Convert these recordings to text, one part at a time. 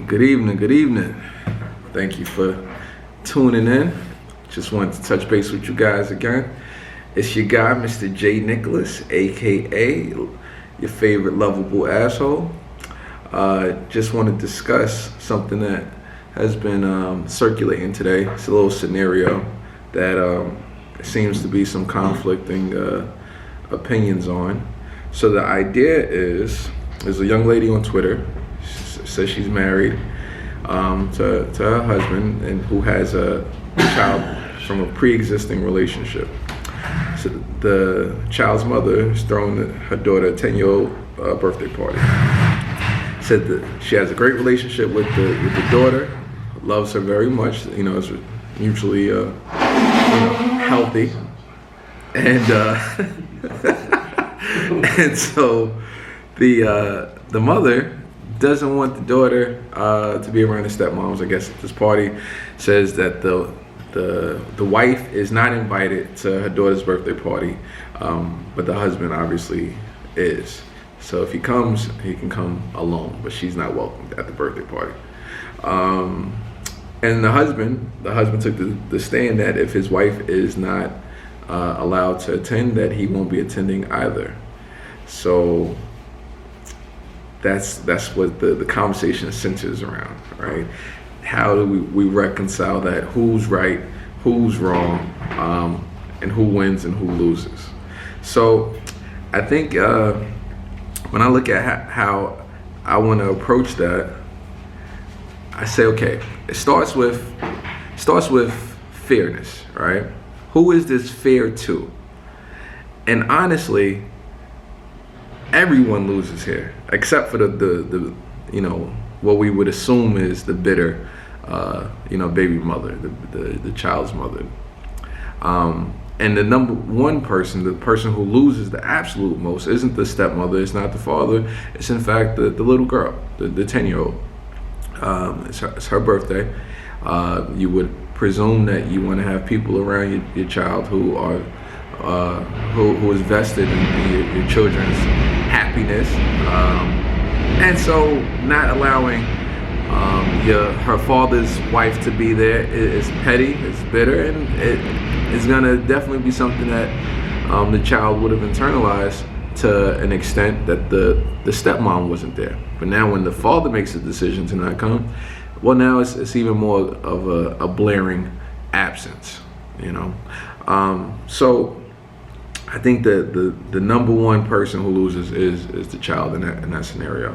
Good evening, good evening. Thank you for tuning in. Just wanted to touch base with you guys again. It's your guy, Mr. J. Nicholas, aka your favorite lovable asshole. Just want to discuss something that has been circulating today. It's a little scenario that seems to be some conflicting opinions on. So the idea is, there's a young lady on Twitter, says she's married to her husband and who has a child from a pre-existing relationship. So the child's mother is throwing her daughter a 10-year-old birthday party. Said that she has a great relationship with the daughter, loves her very much. You know, it's mutually healthy, and and so the mother doesn't want the daughter to be around the stepmoms. I guess at this party, says that the wife is not invited to her daughter's birthday party, but the husband obviously is. So if he comes, he can come alone, but she's not welcomed at the birthday party. And the husband took the stand that if his wife is not allowed to attend, that he won't be attending either. So that's what the conversation centers around, right? How do we reconcile that? Who's right, who's wrong, and who wins and who loses? So I think when I look at how I want to approach that, I say, okay, it starts with fairness, right? Who is this fair to? And honestly, everyone loses here, except for the what we would assume is the bitter, baby mother, the child's mother. And the number one person, the person who loses the absolute most, isn't the stepmother, it's not the father, it's in fact the little girl, the 10-year-old. It's her birthday. You would presume that you want to have people around your child who are who is vested in your children's happiness, and so not allowing her father's wife to be there is petty, it's bitter, and it is gonna definitely be something that the child would have internalized to an extent that the stepmom wasn't there. But now when the father makes a decision to not come, well, now it's even more of a blaring absence, So I think that the number one person who loses is the child in that scenario.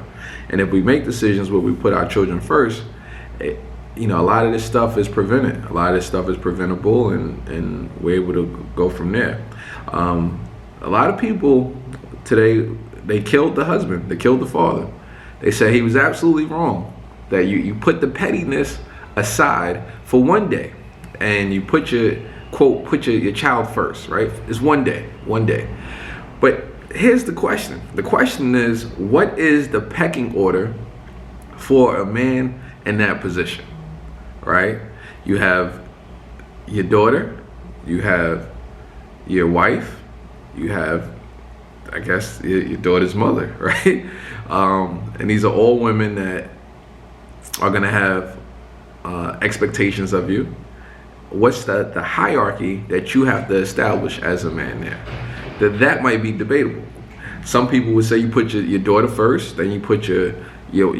And if we make decisions where we put our children first, a lot of this stuff is prevented. A lot of this stuff is preventable, and we're able to go from there. A lot of people today, they killed the husband, they killed the father. They say he was absolutely wrong, that you put the pettiness aside for one day, and you put your child first, right? It's one day. But here's the question. The question is, what is the pecking order for a man in that position, right? You have your daughter, you have your wife, you have, I guess, your daughter's mother, right? And these are all women that are gonna have expectations of you. What's the hierarchy that you have to establish as a man there? That might be debatable. Some people would say you put your daughter first, then you put your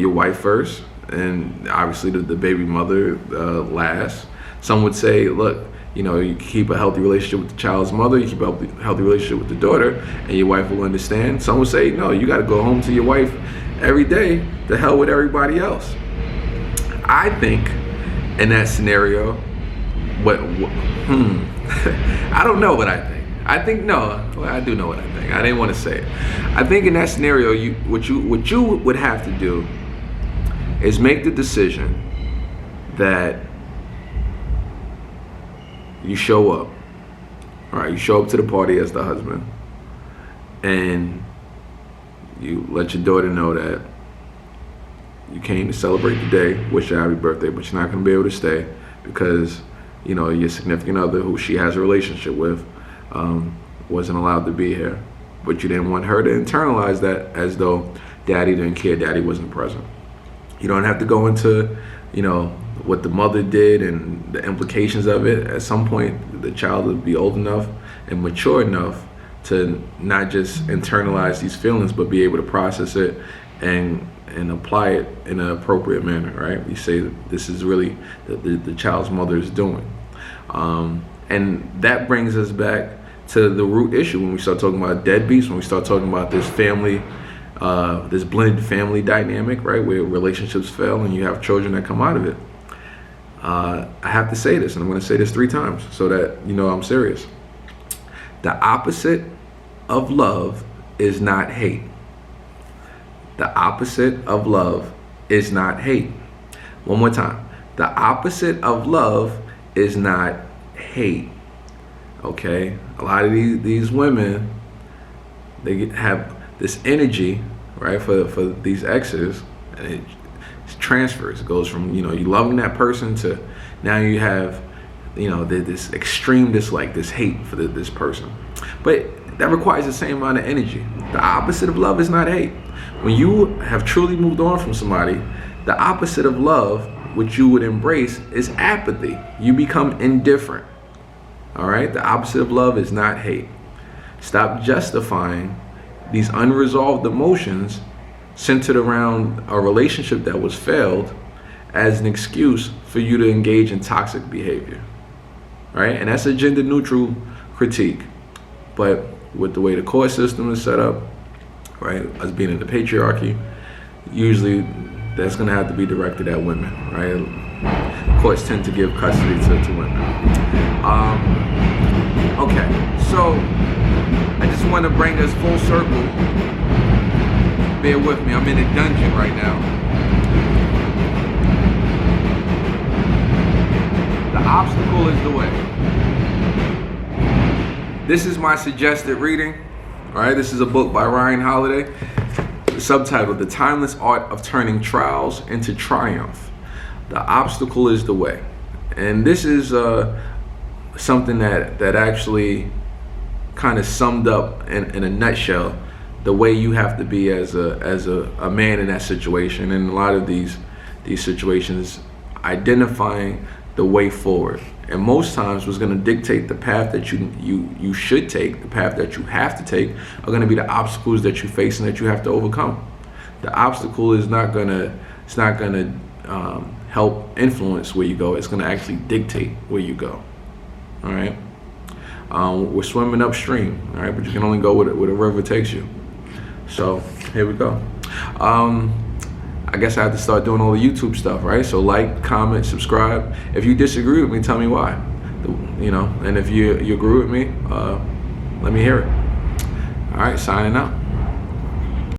wife first, and obviously the baby mother last. Some would say, look, you keep a healthy relationship with the child's mother, you keep a healthy relationship with the daughter, and your wife will understand. Some would say, no, you got to go home to your wife every day. The hell with everybody else. I think in that scenario, I don't know what I think. I do know what I think. I didn't want to say it. I think in that scenario, what you would have to do is make the decision that you show up. All right, you show up to the party as the husband, and you let your daughter know that you came to celebrate the day, wish her happy birthday, but you're not going to be able to stay because your significant other, who she has a relationship with, wasn't allowed to be here. But you didn't want her to internalize that as though daddy didn't care, daddy wasn't present. You don't have to go into, what the mother did and the implications of it. At some point, the child will be old enough and mature enough to not just internalize these feelings, but be able to process it and apply it in an appropriate manner, right? We say that this is really the child's mother is doing. And that brings us back to the root issue when we start talking about deadbeats, when we start talking about this family, this blended family dynamic, right, where relationships fail and you have children that come out of it. I have to say this, and I'm going to say this 3 times so that I'm serious. The opposite of love is not hate. The opposite of love is not hate. One more time. The opposite of love is not hate. Okay? A lot of these women, they have this energy, right, for these exes, and it transfers. It goes from, you loving that person to now you have, this extreme dislike, this hate for this person. But that requires the same amount of energy. The opposite of love is not hate. When you have truly moved on from somebody, the opposite of love, which you would embrace, is apathy. You become indifferent. All right? The opposite of love is not hate. Stop justifying these unresolved emotions centered around a relationship that was failed as an excuse for you to engage in toxic behavior. Right? And that's a gender neutral critique. But with the way the court system is set up, right, us being in the patriarchy, usually that's going to have to be directed at women, right? Courts tend to give custody to women. Okay, so I just want to bring us full circle. Bear with me, I'm in a dungeon right now. The obstacle is the way. This is my suggested reading. All right, this is a book by Ryan Holiday, subtitled The Timeless Art of Turning Trials into Triumph. The obstacle is the way. And this is something that actually kind of summed up in a nutshell the way you have to be as a man in that situation. And a lot of these situations, identifying the way forward. And most times what's going to dictate the path that you should take, the path that you have to take, are going to be the obstacles that you face and that you have to overcome. The obstacle is not going to help influence where you go. It's going to actually dictate where you go. All right. We're swimming upstream, all right, but you can only go where the river takes you. So here we go. I guess I have to start doing all the YouTube stuff, right? So like, comment, subscribe. If you disagree with me, tell me why. And if you agree with me, let me hear it. All right, signing out.